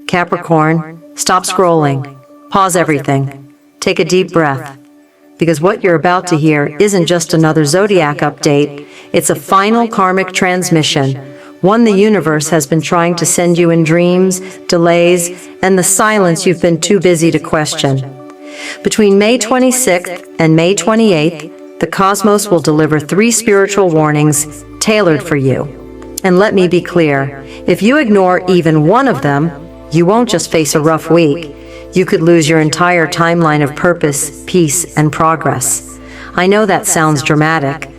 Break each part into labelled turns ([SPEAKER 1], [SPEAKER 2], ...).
[SPEAKER 1] Capricorn, stop scrolling. Pause everything. Take a deep breath. Because what you're about to hear isn't just another zodiac update, it's a final karmic transmission, one the universe has been trying to send you in dreams, delays, and the silence you've been too busy to question. Between May 26th and May 28th, the cosmos will deliver 3 spiritual warnings tailored for you. And let me be clear, if you ignore even one of them, you won't just face a rough week. You could lose your entire timeline of purpose, peace, and progress. I know that sounds dramatic,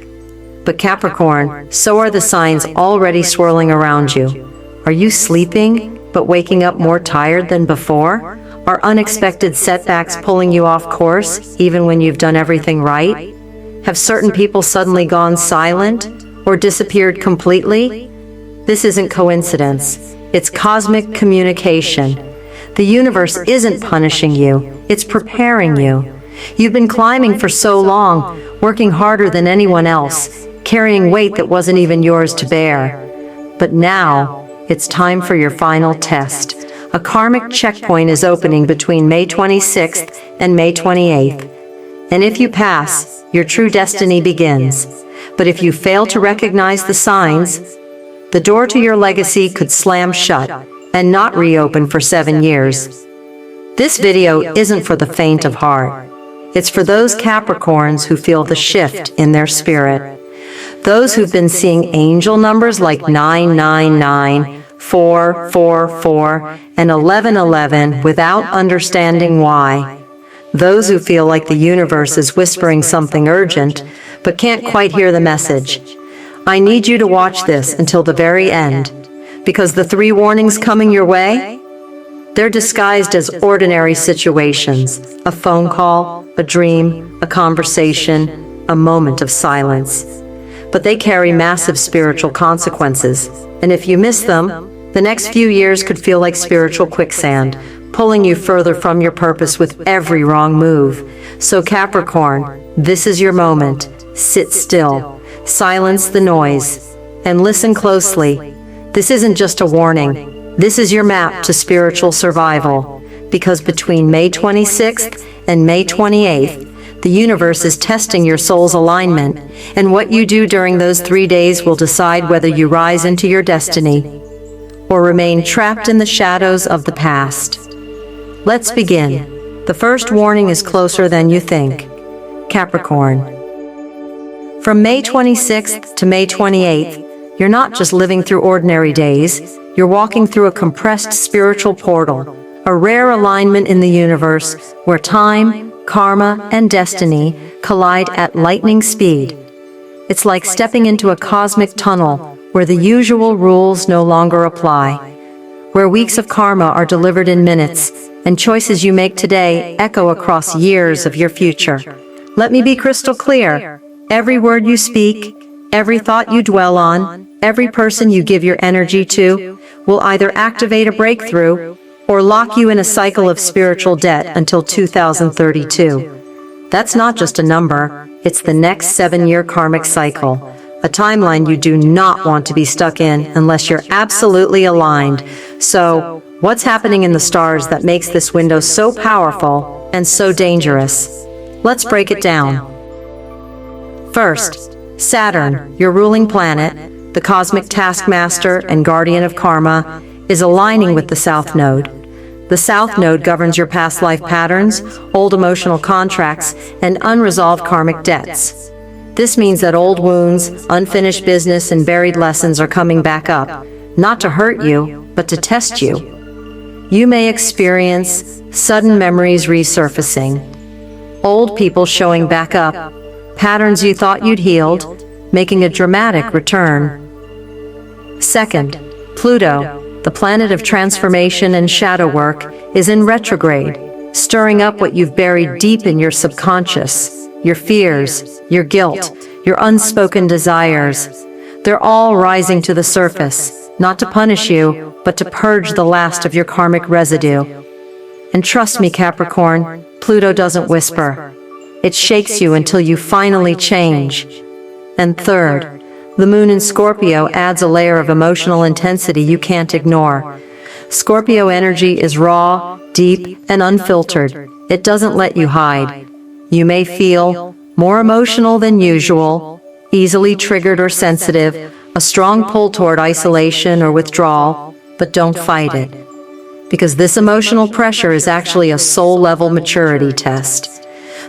[SPEAKER 1] but Capricorn, so are the signs already swirling around you. Are you sleeping, but waking up more tired than before? Are unexpected setbacks pulling you off course, even when you've done everything right? Have certain people suddenly gone silent, or disappeared completely? This isn't coincidence. It's cosmic communication. The universe isn't punishing you, it's preparing you. You've been climbing for so long, working harder than anyone else, carrying weight that wasn't even yours to bear. But now, it's time for your final test. A karmic checkpoint is opening between May 26th and May 28th. And if you pass, your true destiny begins. But if you fail to recognize the signs, the door to your legacy could slam shut and not reopen for 7 years. This video isn't for the faint of heart. It's for those Capricorns who feel the shift in their spirit. Those who've been seeing angel numbers like 999, 444, and 1111 without understanding why. Those who feel like the universe is whispering something urgent, but can't quite hear the message. I need you to watch this until the very end. Because the 3 warnings coming your way, they're disguised as ordinary situations, a phone call, a dream, a conversation, a moment of silence. But they carry massive spiritual consequences, and if you miss them, the next few years could feel like spiritual quicksand, pulling you further from your purpose with every wrong move. So Capricorn, this is your moment. Sit still, silence the noise, and listen closely. This isn't just a warning. This is your map to spiritual survival. Because between May 26th and May 28th, the universe is testing your soul's alignment, and what you do during those 3 days will decide whether you rise into your destiny or remain trapped in the shadows of the past. Let's begin. The first warning is closer than you think. Capricorn. From May 26th to May 28th, you're not just living through ordinary days, you're walking through a compressed spiritual portal, a rare alignment in the universe where time, karma, and destiny collide at lightning speed. It's like stepping into a cosmic tunnel where the usual rules no longer apply, where weeks of karma are delivered in minutes, and choices you make today echo across years of your future. Let me be crystal clear. Every word you speak, every thought you dwell on, every person you give your energy to, will either activate a breakthrough or lock you in a cycle of spiritual debt until 2032. That's not just a number, it's the next 7-year karmic cycle, a timeline you do not want to be stuck in unless you're absolutely aligned. So, what's happening in the stars that makes this window so powerful and so dangerous? Let's break it down. First, Saturn, your ruling planet, the cosmic taskmaster and guardian of karma, is aligning with the South Node. The South Node governs your past life patterns, old emotional contracts, and unresolved karmic debts. This means that old wounds, unfinished business, and buried lessons are coming back up, not to hurt you, but to test you. You may experience sudden memories resurfacing, old people showing back up, patterns you thought you'd healed, making a dramatic return. Second, Pluto, the planet of transformation and shadow work, is in retrograde, stirring up what you've buried deep in your subconscious, your fears, your guilt, your unspoken desires. They're all rising to the surface, not to punish you, but to purge the last of your karmic residue. And trust me, Capricorn, Pluto doesn't whisper. It shakes you until you finally change. And third, the moon in Scorpio adds a layer of emotional intensity you can't ignore. Scorpio energy is raw, deep, and unfiltered. It doesn't let you hide. You may feel more emotional than usual, easily triggered or sensitive, a strong pull toward isolation or withdrawal, but don't fight it. Because this emotional pressure is actually a soul-level maturity test.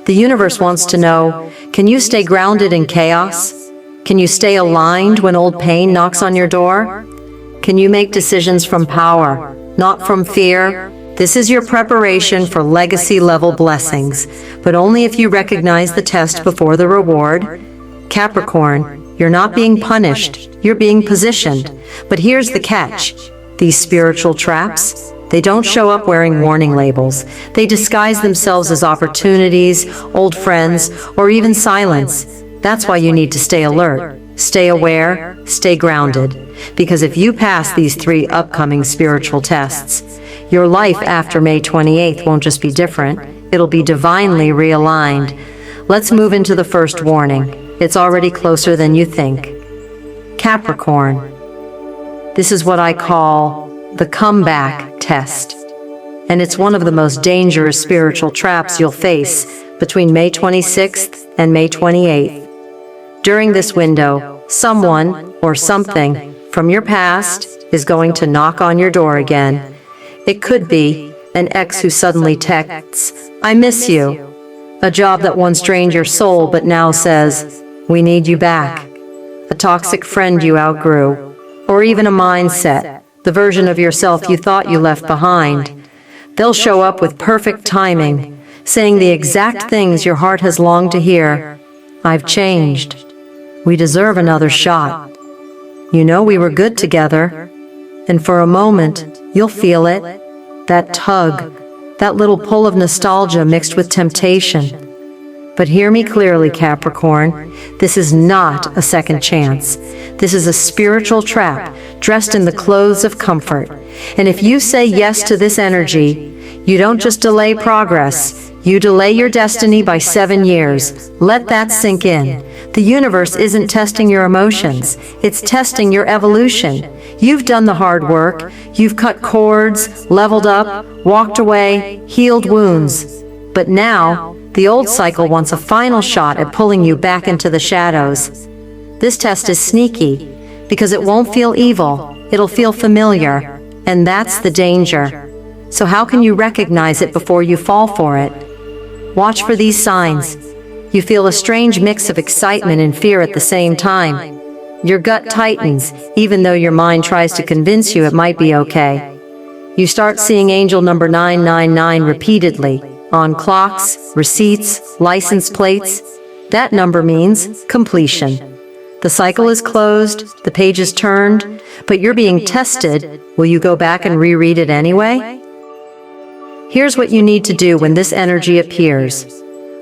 [SPEAKER 1] The universe wants to know, can you stay grounded in chaos? Can you stay aligned when old pain knocks on your door? Can you make decisions from power, not from fear? This is your preparation for legacy-level blessings, but only if you recognize the test before the reward. Capricorn, you're not being punished, you're being positioned. But here's the catch. These spiritual traps, they don't show up wearing warning labels. They disguise themselves as opportunities, old friends, or even silence. That's why you need to stay alert, stay aware, stay grounded. Because if you pass these 3 upcoming spiritual tests, your life after May 28th won't just be different, it'll be divinely realigned. Let's move into the first warning. It's already closer than you think. Capricorn. This is what I call the comeback test. And it's one of the most dangerous spiritual traps you'll face between May 26th and May 28th. During this window, someone or something from your past is going to knock on your door again. It could be an ex who suddenly texts, "I miss you." A job that once drained your soul but now says, "We need you back." A toxic friend you outgrew. Or even a mindset, the version of yourself you thought you left behind. They'll show up with perfect timing, saying the exact things your heart has longed to hear. "I've changed. We deserve another shot. You know we were good together." And for a moment, you'll feel it. That tug, that little pull of nostalgia mixed with temptation. But hear me clearly, Capricorn. This is not a second chance. This is a spiritual trap dressed in the clothes of comfort. And if you say yes to this energy, you don't just delay progress, you delay your destiny by 7 years. Let that sink in. The universe isn't testing your emotions, it's testing your evolution. You've done the hard work. You've cut cords, leveled up, walked away, healed wounds. But now, the old cycle wants a final shot at pulling you back into the shadows. This test is sneaky, because it won't feel evil, it'll feel familiar, and that's the danger. So how can you recognize it before you fall for it? Watch for these signs. You feel a strange mix of excitement and fear at the same time. Your gut tightens, even though your mind tries to convince you it might be okay. You start seeing angel number 999 repeatedly, on clocks, receipts, license plates. That number means completion. The cycle is closed, the page is turned, but you're being tested. Will you go back and reread it anyway? Here's what you need to do when this energy appears.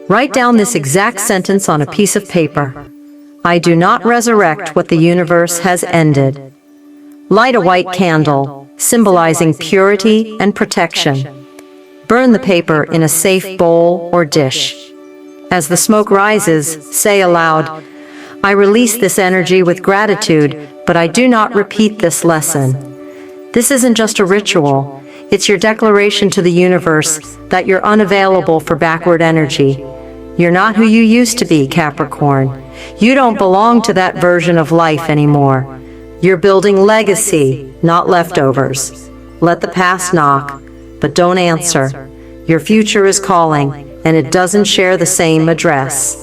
[SPEAKER 1] Write down this exact sentence on a piece of paper. "I do not resurrect what the universe has ended." Light a white candle, symbolizing purity and protection. Burn the paper in a safe bowl or dish. As the smoke rises, say aloud, "I release this energy with gratitude, but I do not repeat this lesson." This isn't just a ritual. It's your declaration to the universe that you're unavailable for backward energy. You're not who you used to be, Capricorn. You don't belong to that version of life anymore. You're building legacy, not leftovers. Let the past knock, but don't answer. Your future is calling, and it doesn't share the same address.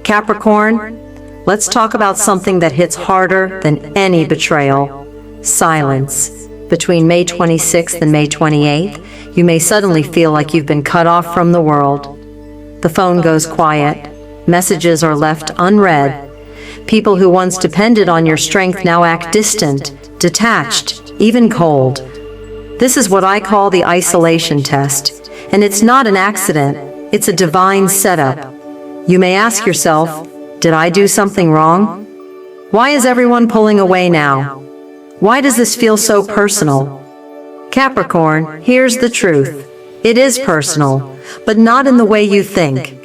[SPEAKER 1] Capricorn, let's talk about something that hits harder than any betrayal: silence. Between May 26th and May 28th, you may suddenly feel like you've been cut off from the world. The phone goes quiet. Messages are left unread. People who once depended on your strength now act distant, detached, even cold. This is what I call the isolation test. And it's not an accident, it's a divine setup. You may ask yourself, did I do something wrong? Why is everyone pulling away now? Why does this feel so personal? Capricorn, here's the truth. It is personal, but not in the way you think.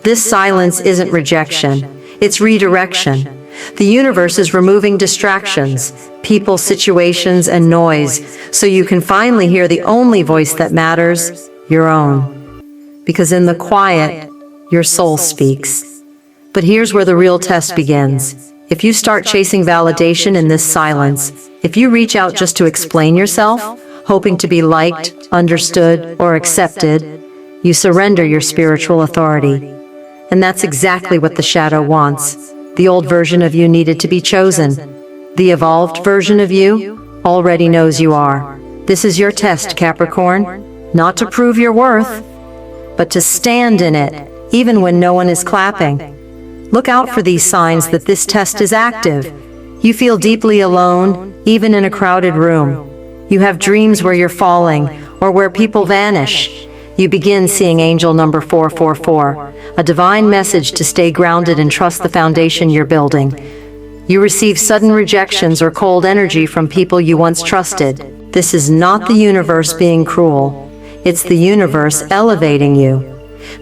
[SPEAKER 1] This silence isn't rejection, it's redirection. The universe is removing distractions, people, situations, and noise, so you can finally hear the only voice that matters, your own. Because in the quiet, your soul speaks. But here's where the real test begins. If you start chasing validation in this silence, if you reach out just to explain yourself, hoping to be liked, understood, or accepted, you surrender your spiritual authority. And that's exactly what the shadow wants. The old version of you needed to be chosen. The evolved version of you already knows you are. This is your test, Capricorn. Not to prove your worth, but to stand in it, even when no one is clapping. Look out for these signs that this test is active. You feel deeply alone, even in a crowded room. You have dreams where you're falling, or where people vanish. You begin seeing angel number 444, a divine message to stay grounded and trust the foundation you're building. You receive sudden rejections or cold energy from people you once trusted. This is not the universe being cruel. It's the universe elevating you.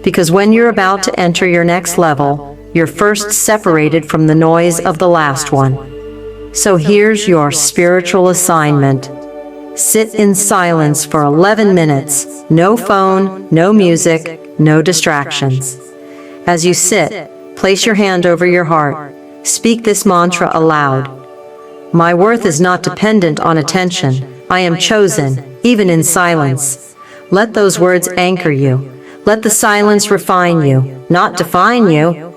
[SPEAKER 1] Because when you're about to enter your next level, you're first separated from the noise of the last one. So here's your spiritual assignment. Sit in silence for 11 minutes. No phone, no music, no distractions. As you sit, place your hand over your heart. Speak this mantra aloud. My worth is not dependent on attention. I am chosen, even in silence. Let those words anchor you. Let the silence refine you, not define you.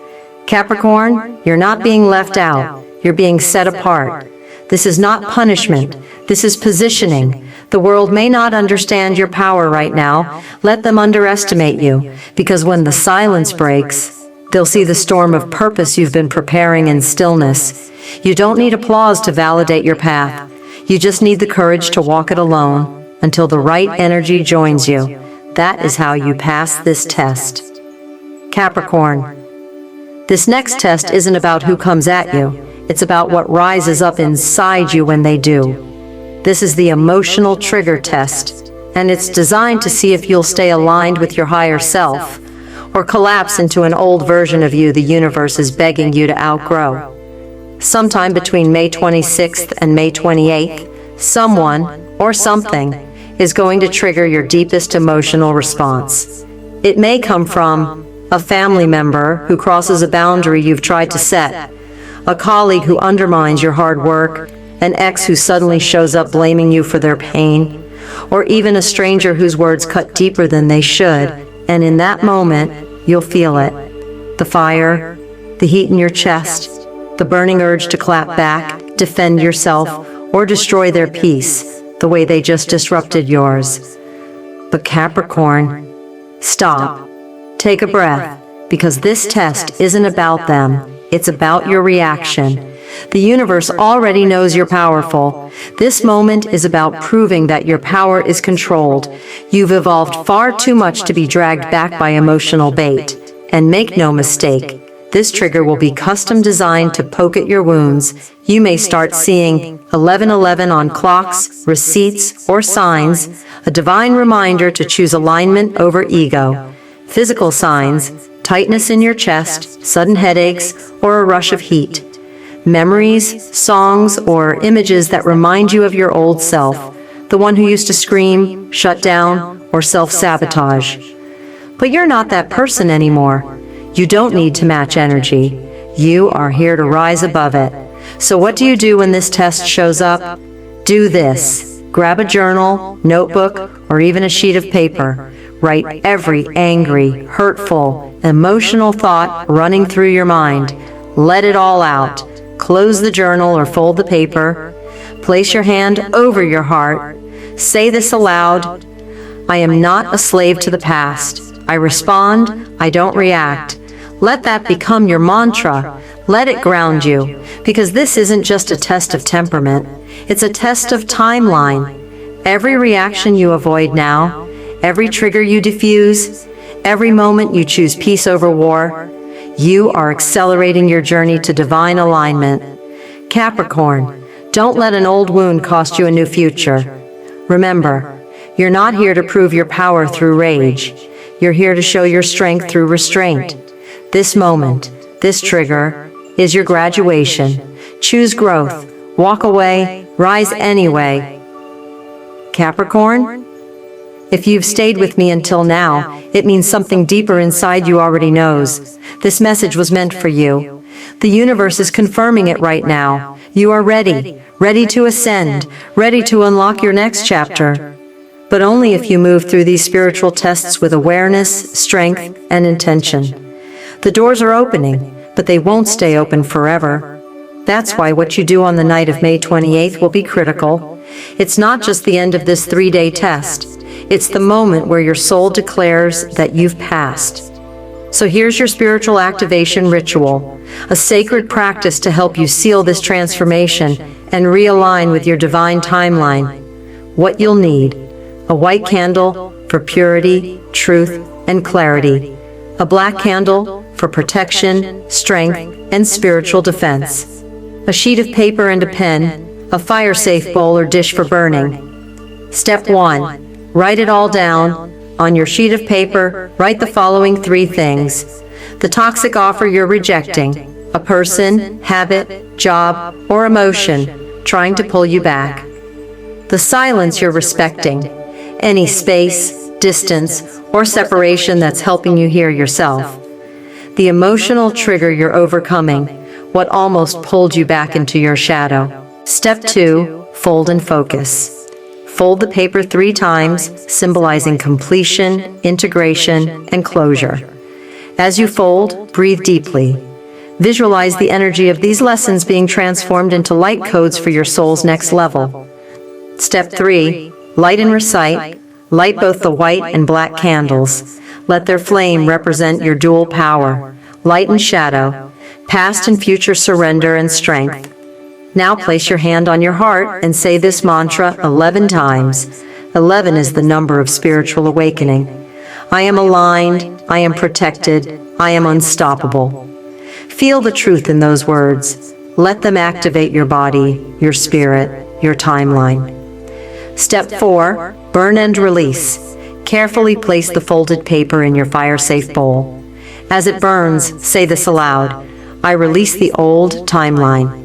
[SPEAKER 1] Capricorn, you're not being left out. You're being set apart. This is not punishment. This is positioning. The world may not understand your power right now. Let them underestimate you, because when the silence breaks, they'll see the storm of purpose you've been preparing in stillness. You don't need applause to validate your path. You just need the courage to walk it alone until the right energy joins you. That is how you pass this test. Capricorn, this next test isn't about who comes at you. It's about what rises up inside you when they do. This is the emotional trigger test, and it's designed to see if you'll stay aligned with your higher self or collapse into an old version of you the universe is begging you to outgrow. Sometime between May 26th and May 28th, someone or something is going to trigger your deepest emotional response. It may come from a family member who crosses a boundary you've tried to set, a colleague who undermines your hard work, an ex who suddenly shows up blaming you for their pain, or even a stranger whose words cut deeper than they should, and in that moment, you'll feel it. The fire, the heat in your chest, the burning urge to clap back, defend yourself, or destroy their peace, the way they just disrupted yours. But Capricorn, stop. Take a breath, because this test isn't about them. It's about your reaction. The universe already knows you're powerful. This moment is about proving that your power is controlled. You've evolved far too much to be dragged back by emotional bait. And make no mistake, this trigger will be custom designed to poke at your wounds. You may start seeing 1111 on clocks, receipts, or signs, a divine reminder to choose alignment over ego. Physical signs, tightness in your chest, sudden headaches, or a rush of heat. Memories, songs, or images that remind you of your old self, the one who used to scream, shut down, or self-sabotage. But you're not that person anymore. You don't need to match energy. You are here to rise above it. So what do you do when this test shows up? Do this. Grab a journal, notebook, or even a sheet of paper. Write every angry, hurtful, emotional thought running through your mind. Let it all out. Close the journal or fold the paper. Place your hand over your heart. Say this aloud. I am not a slave to the past. I respond. I don't react. Let that become your mantra. Let it ground you, because this isn't just a test of temperament. It's a test of timeline. Every reaction you avoid now, every trigger you diffuse, every moment you choose peace over war, you are accelerating your journey to divine alignment. Capricorn, don't let an old wound cost you a new future. Remember, you're not here to prove your power through rage. You're here to show your strength through restraint. This moment, this trigger, is your graduation. Choose growth. Walk away, rise anyway. Capricorn? If you've stayed with me until now, it means something deeper inside you already knows. This message was meant for you. The universe is confirming it right now. You are ready, ready to ascend, ready to unlock your next chapter. But only if you move through these spiritual tests with awareness, strength, and intention. The doors are opening, but they won't stay open forever. That's why what you do on the night of May 28th will be critical. It's not just the end of this 3-day test. It's the moment where your soul declares that you've passed. So here's your spiritual activation ritual, a sacred practice to help you seal this transformation and realign with your divine timeline. What you'll need: a white candle for purity, truth, and clarity, a black candle for protection, strength, and spiritual defense, a sheet of paper and a pen, a fire-safe bowl or dish for burning. Step 1. Write it all down. On your sheet of paper, write the following 3 things: the toxic offer you're rejecting, a person, habit, job, or emotion trying to pull you back, the silence you're respecting, any space, distance, or separation that's helping you hear yourself, the emotional trigger you're overcoming, what almost pulled you back into your shadow. Step 2. Fold and focus. Fold the paper 3 times, symbolizing completion, integration, and closure. As you fold, breathe deeply. Visualize the energy of these lessons being transformed into light codes for your soul's next level. Step 3. Light and recite. Light both the white and black candles. Let their flame represent your dual power, light and shadow, past and future surrender and strength. Now place your hand on your heart and say this mantra 11 times. 11 is the number of spiritual awakening. I am aligned, I am protected, I am unstoppable. Feel the truth in those words. Let them activate your body, your spirit, your timeline. Step 4. Burn and release. Carefully place the folded paper in your fire-safe bowl. As it burns, say this aloud: I release the old timeline.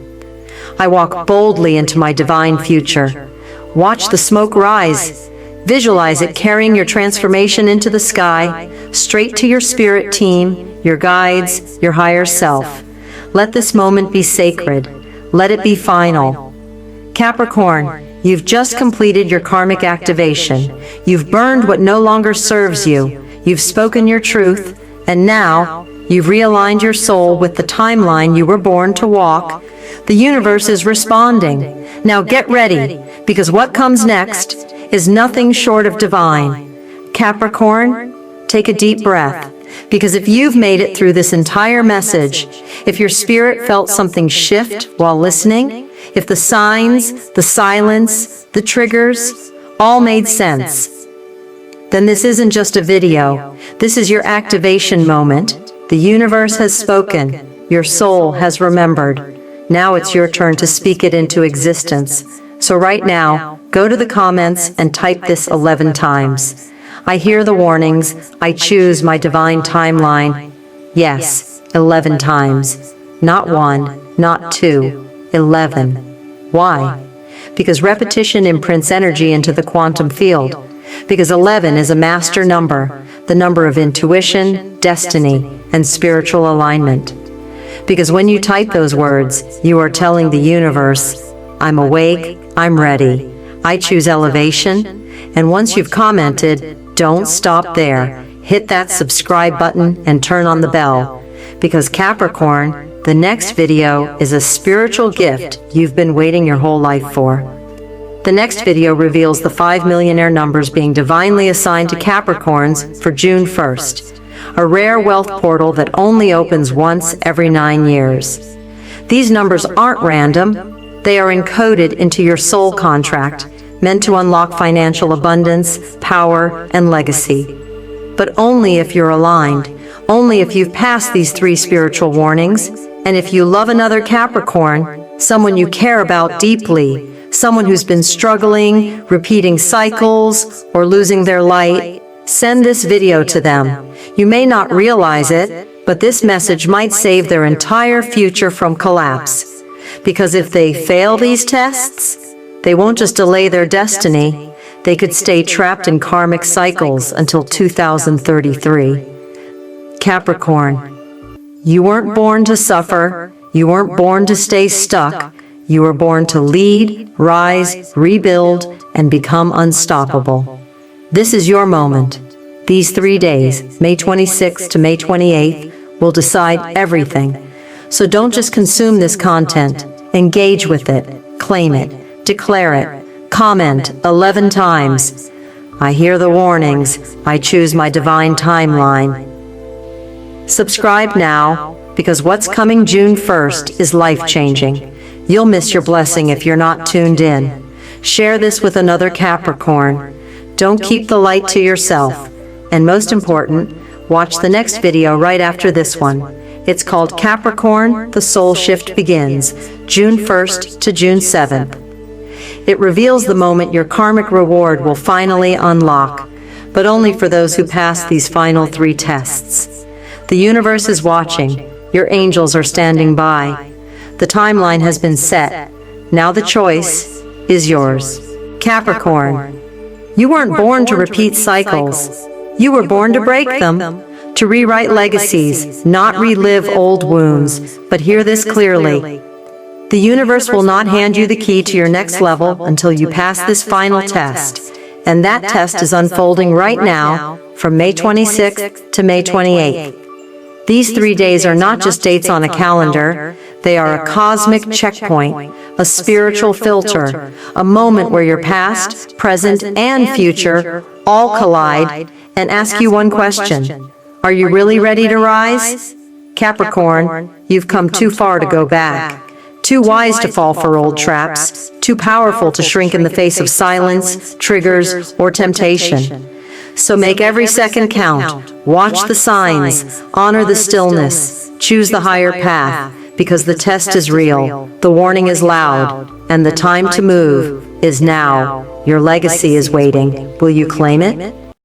[SPEAKER 1] I walk boldly into my divine future. Watch the smoke rise. Visualize it carrying your transformation into the sky, straight to your spirit team, your guides, your higher self. Let this moment be sacred. Let it be final. Capricorn, you've just completed your karmic activation. You've burned what no longer serves you. You've spoken your truth, and now you've realigned your soul with the timeline you were born to walk. The universe is responding. Now get ready, because what comes next is nothing short of divine. Capricorn, take a deep breath, because if you've made it through this entire message, if your spirit felt something shift while listening, if the signs, the silence, the triggers all made sense, then this isn't just a video. This is your activation moment. The universe has spoken. Your soul has remembered. Now it's your turn to speak it into existence. So right now, go to the comments and type this 11 times. I hear the warnings. I choose my divine timeline. Yes, 11 times. Not 1, not 2, 11. Why? Because repetition imprints energy into the quantum field. Because 11 is a master number, the number of intuition, destiny, and spiritual alignment. Because when you type those words, you are telling the universe, I'm awake, I'm ready, I choose elevation. And once you've commented, don't stop there. Hit that subscribe button and turn on the bell. Because Capricorn, the next video is a spiritual gift you've been waiting your whole life for. The next video reveals the 5 millionaire numbers being divinely assigned to Capricorns for June 1st. A rare wealth portal that only opens once every 9 years. These numbers aren't random. They are encoded into your soul contract, meant to unlock financial abundance, power, and legacy. But only if you're aligned, only if you've passed these 3 spiritual warnings, and if you love another Capricorn, someone you care about deeply, someone who's been struggling, repeating cycles, or losing their light, send this video to them. You may not realize it, But this message might save their entire future from collapse. Because if they fail these tests, they won't just delay their destiny, they could stay trapped in karmic cycles until 2033. Capricorn, you weren't born to suffer, you weren't born to stay stuck, you were born to lead, rise, rebuild, and become unstoppable. This is your moment. These 3 days, May 26th to May 28th, will decide everything. So don't just consume this content, engage with it, claim it, declare it, comment 11 times. I hear the warnings, I choose my divine timeline. Subscribe now, because what's coming June 1st is life-changing. You'll miss your blessing if you're not tuned in. Share this with another Capricorn. Don't keep the light to yourself. And most important, watch the next video right after this one. It's called Capricorn, The Soul Shift Begins, June 1st to June 7th. It reveals the moment your karmic reward will finally unlock, but only for those who pass these final 3 tests. The universe is watching. Your angels are standing by. The timeline has been set. Now the choice is yours. Capricorn, you weren't born to repeat cycles. You were born to break them, to rewrite legacies, not relive old wounds. But hear this clearly. The universe will not hand you the key to your next level until you pass this final test. And that test is unfolding right now, from May 26th to May 28th. These 3 days are not just dates on a calendar, they are a cosmic checkpoint, a spiritual filter, a moment where your past, present, and future all collide and ask you one question. Are you really ready to rise? Capricorn, you've come too far to go back. Too wise to fall for old traps, too powerful to shrink in the face of silence, triggers, or temptation. So make every second count. Watch the signs, honor the stillness, choose the higher path, because the test is real, the warning is loud, and the time to move is now. Your legacy is waiting. Will you claim it?